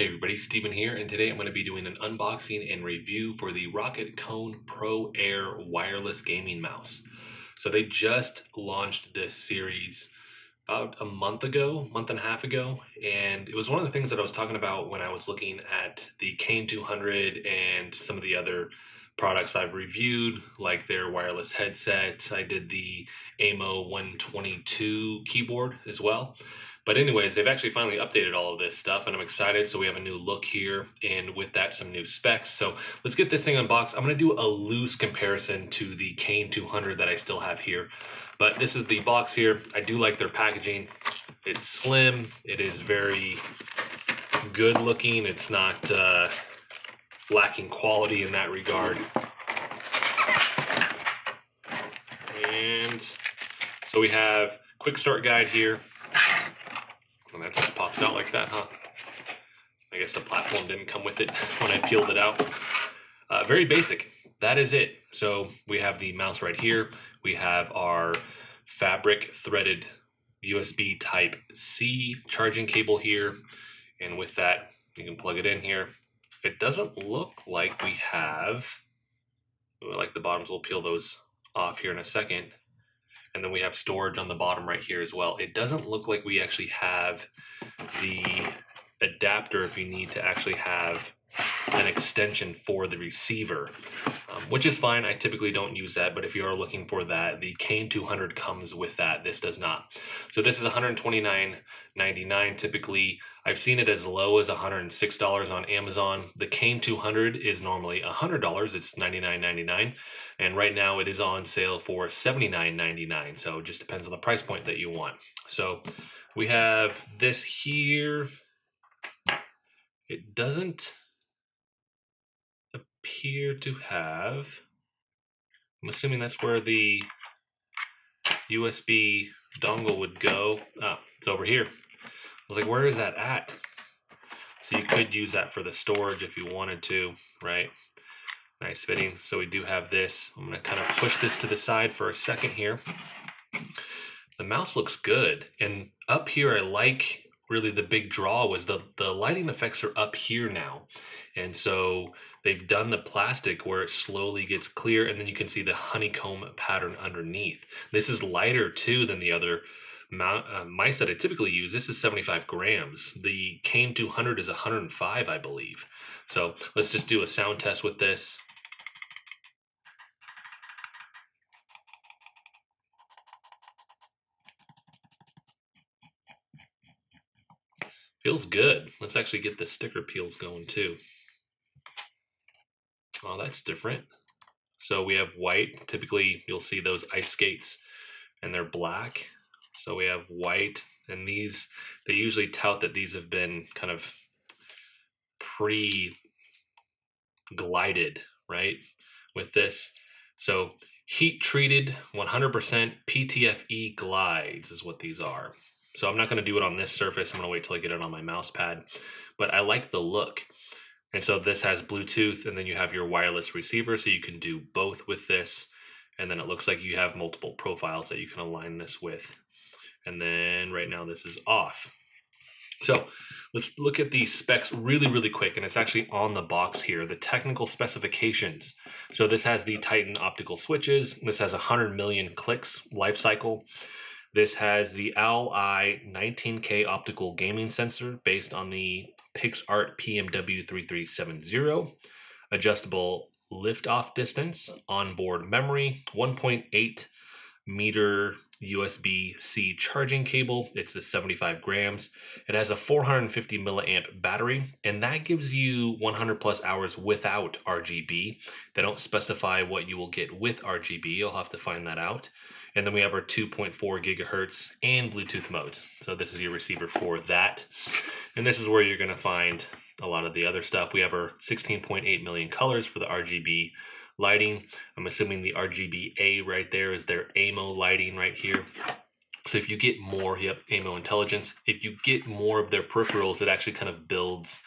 Hey everybody, Steven here, and today I'm going to be doing an unboxing and review for the ROCCAT Kone Pro Air wireless gaming mouse. So they just launched this series about a month and a half ago, and it was one of the things that I was talking about when I was looking at the Kane 200 and some of the other products I've reviewed, like their wireless headset. I did the AMO 122 keyboard as well. But anyways, they've actually finally updated all of this stuff, and I'm excited. So we have a new look here, and with that, some new specs. So let's get this thing unboxed. I'm going to do a loose comparison to the Kane 200 that I still have here. But this is the box here. I do like their packaging. It's slim. It is very good looking. It's not lacking quality in that regard. And so we have quick start guide here. And that just pops out like that, huh? I guess the platform didn't come with it when I peeled it out. Very basic. That is it. So we have the mouse right here. We have our fabric threaded USB type C charging cable here. And with that, you can plug it in here. It doesn't look like we have, like the bottoms, we'll peel those off here in a second. And then we have storage on the bottom right here as well. It doesn't look like we actually have the adapter if you need to actually have an extension for the receiver, which is fine. I typically don't use that, but if you are looking for that, the Kane 200 comes with that. This does not. So this is $129.99 typically. I've seen it as low as $106 on Amazon. The Kane 200 is normally $100. It's $99.99. And right now it is on sale for $79.99. So it just depends on the price point that you want. So we have this here. It doesn't appear to have, I'm assuming that's where the USB dongle would go. Oh, it's over here. I was like, where is that at? So you could use that for the storage if you wanted to, right? Nice fitting. So we do have this. I'm going to kind of push this to the side for a second here. The mouse looks good. And up here, I like really the big draw was the lighting effects are up here now. And so they've done the plastic where it slowly gets clear, and then you can see the honeycomb pattern underneath. This is lighter too than the other mice that I typically use. This is 75 grams. The Kane 200 is 105, I believe. So let's just do a sound test with this. Feels good. Let's actually get the sticker peels going too. Oh, that's different. So we have white. Typically, you'll see those ice skates, and they're black. So we have white, and these, they usually tout that these have been kind of pre-glided, right, with this. So heat treated 100% PTFE glides is what these are. So I'm not going to do it on this surface. I'm going to wait till I get it on my mouse pad. But I like the look. And so this has Bluetooth, and then you have your wireless receiver, so you can do both with this. And then it looks like you have multiple profiles that you can align this with. And then right now this is off. So let's look at the specs really, really quick. And it's actually on the box here, the technical specifications. So this has the Titan optical switches. This has 100 million clicks life cycle. This has the Owl-Eye 19K optical gaming sensor based on the PixArt PMW3370, adjustable lift-off distance, onboard memory, 1.8 meter USB-C charging cable. It's the 75 grams. It has a 450 milliamp battery, and that gives you 100 plus hours without RGB. They don't specify what you will get with RGB. You'll have to find that out. And then we have our 2.4 gigahertz and Bluetooth modes. So this is your receiver for that. And this is where you're going to find a lot of the other stuff. We have our 16.8 million colors for the RGB lighting. I'm assuming the RGBA right there is their AMO lighting right here. So if you get more, yep, AMO intelligence. If you get more of their peripherals, it actually kind of builds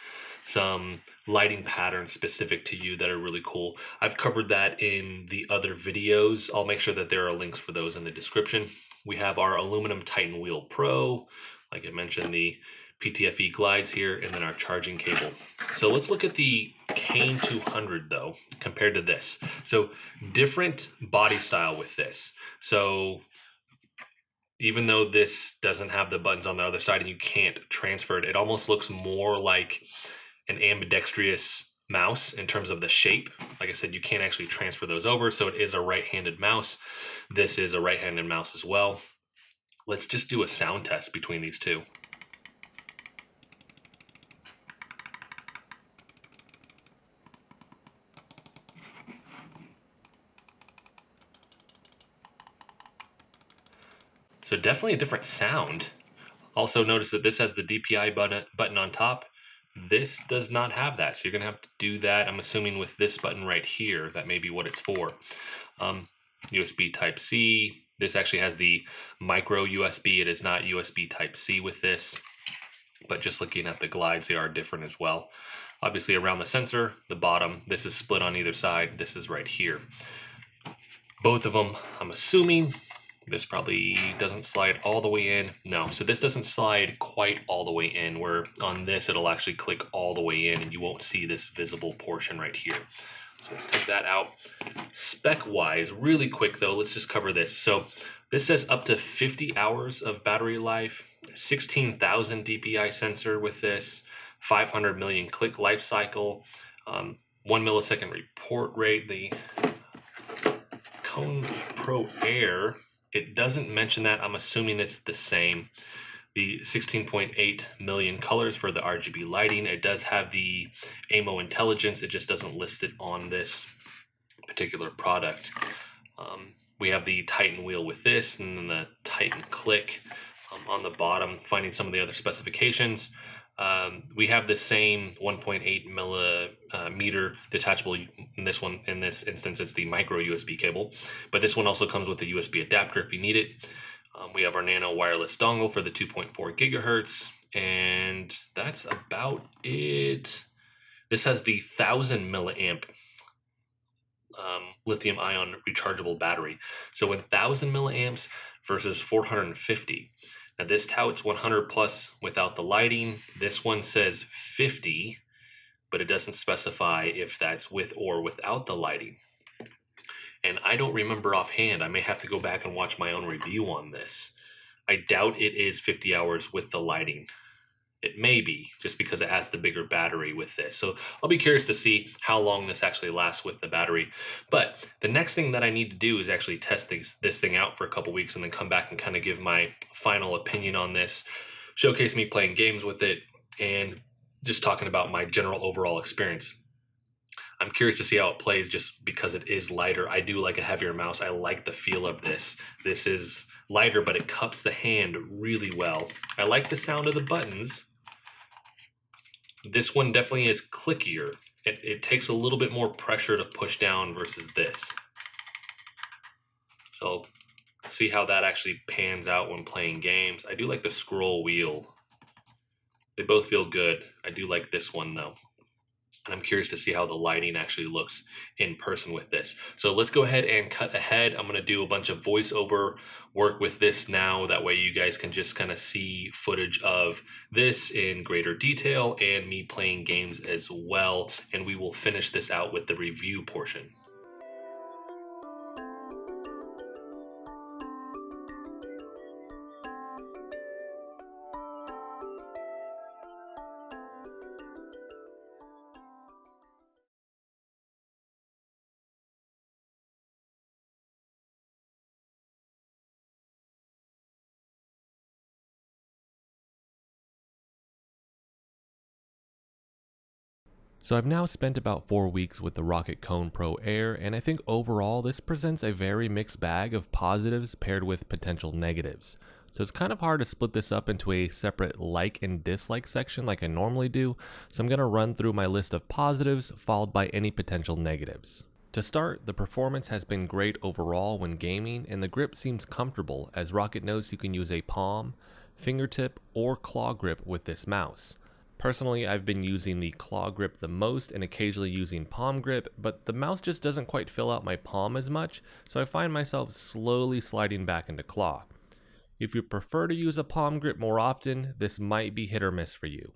some lighting patterns specific to you that are really cool. I've covered that in the other videos. I'll make sure that there are links for those in the description. We have our aluminum Titan Wheel Pro. Like I mentioned, the PTFE glides here, and then our charging cable. So let's look at the Kane 200 though, compared to this. So different body style with this. So even though this doesn't have the buttons on the other side and you can't transfer it, it almost looks more like an ambidextrous mouse in terms of the shape. Like I said, you can't actually transfer those over, so it is a right-handed mouse. This is a right-handed mouse as well. Let's just do a sound test between these two. So definitely a different sound. Also notice that this has the DPI button on top. This does not have that, so you're gonna have to do that. I'm assuming with this button right here, that may be what it's for. USB Type-C. This actually has the micro USB. It is not USB Type-C with this, but just looking at the glides, they are different as well. Obviously around the sensor, the bottom, this is split on either side. This is right here. Both of them, I'm assuming, this probably doesn't slide all the way in. No, so this doesn't slide quite all the way in, where on this it'll actually click all the way in and you won't see this visible portion right here. So let's take that out. Spec-wise, really quick though, let's just cover this. So this says up to 50 hours of battery life, 16,000 DPI sensor with this, 500 million click life cycle, 1 millisecond report rate. The Kone Pro Air, it doesn't mention that. I'm assuming it's the same. The 16.8 million colors for the RGB lighting. It does have the AMO intelligence. It just doesn't list it on this particular product. We have the Titan wheel with this, and then the Titan click on the bottom, finding some of the other specifications. We have the same 1.8 millimeter detachable. In this instance, it's the micro USB cable, but this one also comes with a USB adapter if you need it. We have our nano wireless dongle for the 2.4 gigahertz, and that's about it. This has the 1000 milliamp lithium ion rechargeable battery. So 1000 milliamps versus 450. Now this touts 100 plus without the lighting. This one says 50, but it doesn't specify if that's with or without the lighting. And I don't remember offhand. I may have to go back and watch my own review on this. I doubt it is 50 hours with the lighting. It may be, just because it has the bigger battery with this. So I'll be curious to see how long this actually lasts with the battery. But the next thing that I need to do is actually test this thing out for a couple weeks and then come back and kind of give my final opinion on this, showcase me playing games with it, and just talking about my general overall experience. I'm curious to see how it plays just because it is lighter. I do like a heavier mouse. I like the feel of this. This is lighter, but it cups the hand really well. I like the sound of the buttons. This one definitely is clickier. It takes a little bit more pressure to push down versus this. So see how that actually pans out when playing games. I do like the scroll wheel. They both feel good. I do like this one though. And I'm curious to see how the lighting actually looks in person with this. So let's go ahead and cut ahead. I'm gonna do a bunch of voiceover work with this now. That way you guys can just kind of see footage of this in greater detail and me playing games as well. And we will finish this out with the review portion. So I've now spent about 4 weeks with the ROCCAT Kone Pro Air, and I think overall this presents a very mixed bag of positives paired with potential negatives. So it's kind of hard to split this up into a separate like and dislike section like I normally do, so I'm going to run through my list of positives followed by any potential negatives. To start, the performance has been great overall when gaming, and the grip seems comfortable, as ROCCAT notes you can use a palm, fingertip, or claw grip with this mouse. Personally, I've been using the claw grip the most and occasionally using palm grip, but the mouse just doesn't quite fill out my palm as much, so I find myself slowly sliding back into claw. If you prefer to use a palm grip more often, this might be hit or miss for you.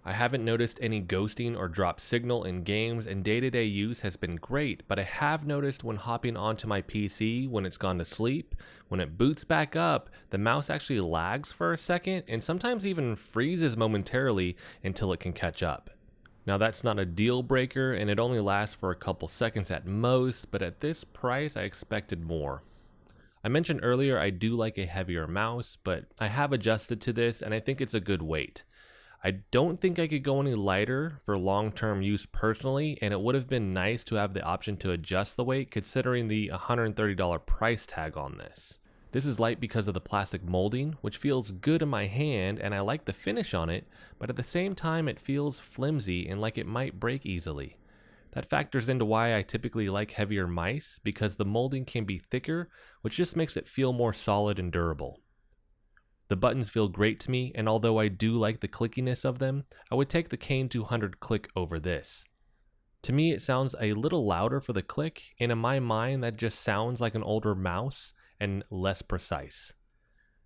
I haven't noticed any ghosting or drop signal in games, and day-to-day use has been great, but I have noticed when hopping onto my PC when it's gone to sleep, when it boots back up, the mouse actually lags for a second and sometimes even freezes momentarily until it can catch up. Now that's not a deal breaker and it only lasts for a couple seconds at most, but at this price I expected more. I mentioned earlier I do like a heavier mouse, but I have adjusted to this and I think it's a good weight. I don't think I could go any lighter for long-term use personally, and it would have been nice to have the option to adjust the weight considering the $130 price tag on this. This is light because of the plastic molding, which feels good in my hand and I like the finish on it, but at the same time it feels flimsy and like it might break easily. That factors into why I typically like heavier mice, because the molding can be thicker, which just makes it feel more solid and durable. The buttons feel great to me, and although I do like the clickiness of them, I would take the Kane 200 click over this. To me it sounds a little louder for the click, and in my mind that just sounds like an older mouse and less precise.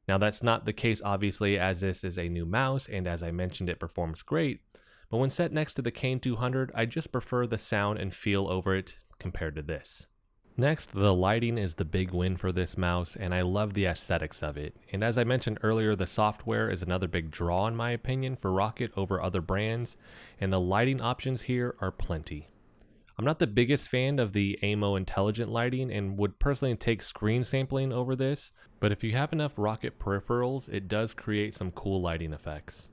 Now that's not the case obviously, as this is a new mouse and as I mentioned it performs great, but when set next to the Kane 200 I just prefer the sound and feel over it compared to this. Next, the lighting is the big win for this mouse, and I love the aesthetics of it. And as I mentioned earlier, the software is another big draw in my opinion for ROCCAT over other brands, and the lighting options here are plenty. I'm not the biggest fan of the AMO intelligent lighting and would personally take screen sampling over this, but if you have enough ROCCAT peripherals, it does create some cool lighting effects.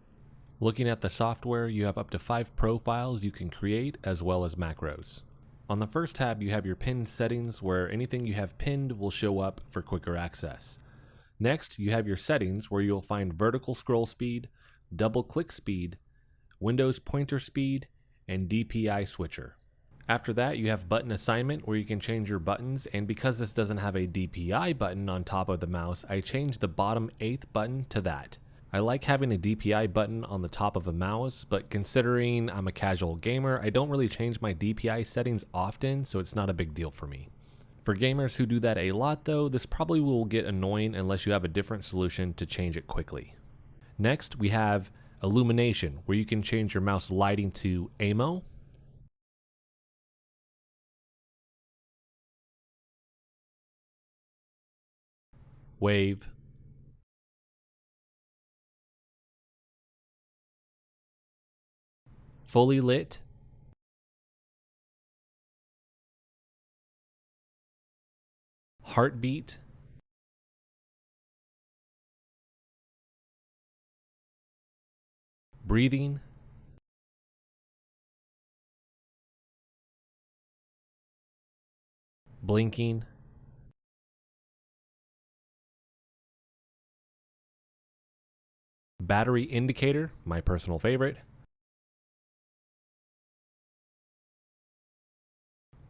Looking at the software, you have up to 5 profiles you can create as well as macros. On the first tab, you have your pinned settings where anything you have pinned will show up for quicker access. Next, you have your settings where you'll find vertical scroll speed, double click speed, Windows pointer speed, and DPI switcher. After that, you have button assignment where you can change your buttons, and because this doesn't have a DPI button on top of the mouse, I changed the bottom 8th button to that. I like having a DPI button on the top of a mouse, but considering I'm a casual gamer, I don't really change my DPI settings often, so it's not a big deal for me. For gamers who do that a lot though, this probably will get annoying unless you have a different solution to change it quickly. Next, we have illumination, where you can change your mouse lighting to AMO, wave, fully lit, heartbeat, breathing, blinking, battery indicator, my personal favorite,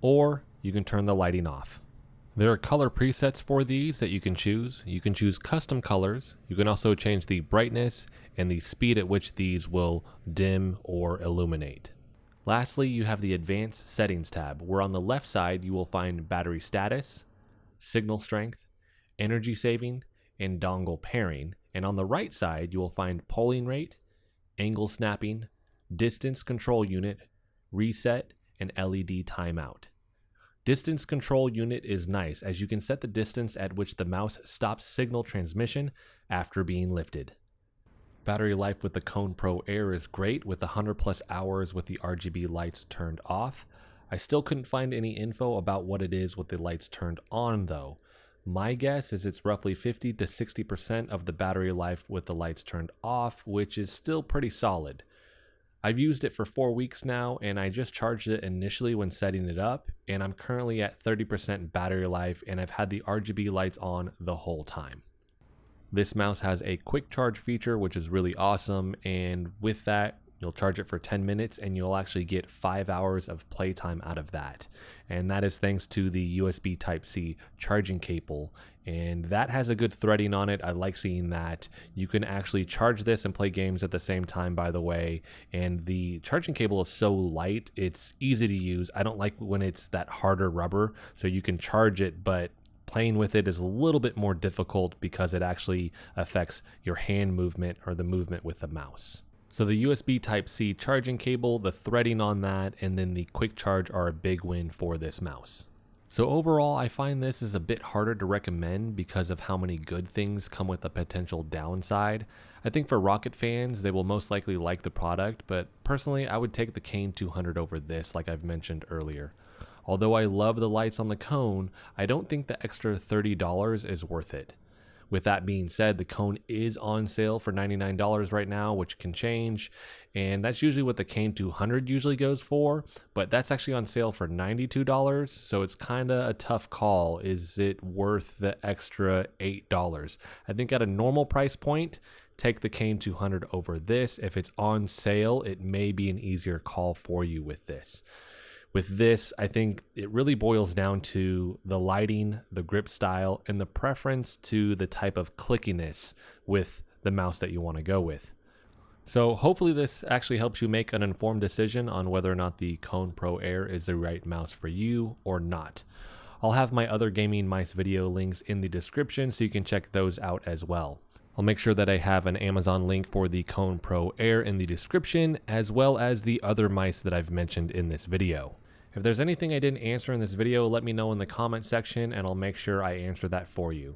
or you can turn the lighting off. There are color presets for these that you can choose. You can choose custom colors. You can also change the brightness and the speed at which these will dim or illuminate. Lastly, you have the advanced settings tab, where on the left side you will find battery status, signal strength, energy saving, and dongle pairing. And on the right side you will find polling rate, angle snapping, distance control unit, reset, and LED timeout. Distance control unit is nice, as you can set the distance at which the mouse stops signal transmission after being lifted. Battery life with the Kone Pro Air is great, with 100+ hours with the RGB lights turned off. I still couldn't find any info about what it is with the lights turned on though. My guess is it's roughly 50 to 60% of the battery life with the lights turned off, which is still pretty solid. I've used it for 4 weeks now, and I just charged it initially when setting it up, and I'm currently at 30% battery life, and I've had the RGB lights on the whole time. This mouse has a quick charge feature, which is really awesome, and with that, you'll charge it for 10 minutes and you'll actually get 5 hours of playtime out of that. And that is thanks to the USB Type-C charging cable. And that has a good threading on it. I like seeing that. You can actually charge this and play games at the same time, by the way. And the charging cable is so light, it's easy to use. I don't like when it's that harder rubber, so you can charge it, but playing with it is a little bit more difficult because it actually affects your hand movement or the movement with the mouse. So the USB Type-C charging cable, the threading on that, and then the quick charge are a big win for this mouse. So overall, I find this is a bit harder to recommend because of how many good things come with a potential downside. I think for ROCCAT fans, they will most likely like the product, but personally, I would take the Kane 200 over this, like I've mentioned earlier. Although I love the lights on the Kone, I don't think the extra $30 is worth it. With that being said, the Kone is on sale for $99 right now, which can change, and that's usually what the Kane 200 usually goes for, but that's actually on sale for $92, so it's kind of a tough call. Is it worth the extra $8? I think at a normal price point, take the Kane 200 over this. If it's on sale, it may be an easier call for you with this. With this, I think it really boils down to the lighting, the grip style, and the preference to the type of clickiness with the mouse that you want to go with. So hopefully this actually helps you make an informed decision on whether or not the Kone Pro Air is the right mouse for you or not. I'll have my other gaming mice video links in the description so you can check those out as well. I'll make sure that I have an Amazon link for the Kone Pro Air in the description, as well as the other mice that I've mentioned in this video. If there's anything I didn't answer in this video, let me know in the comment section and I'll make sure I answer that for you.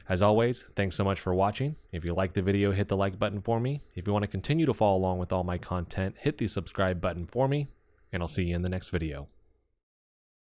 As always, thanks so much for watching. If you liked the video, hit the like button for me. If you want to continue to follow along with all my content, hit the subscribe button for me, and I'll see you in the next video.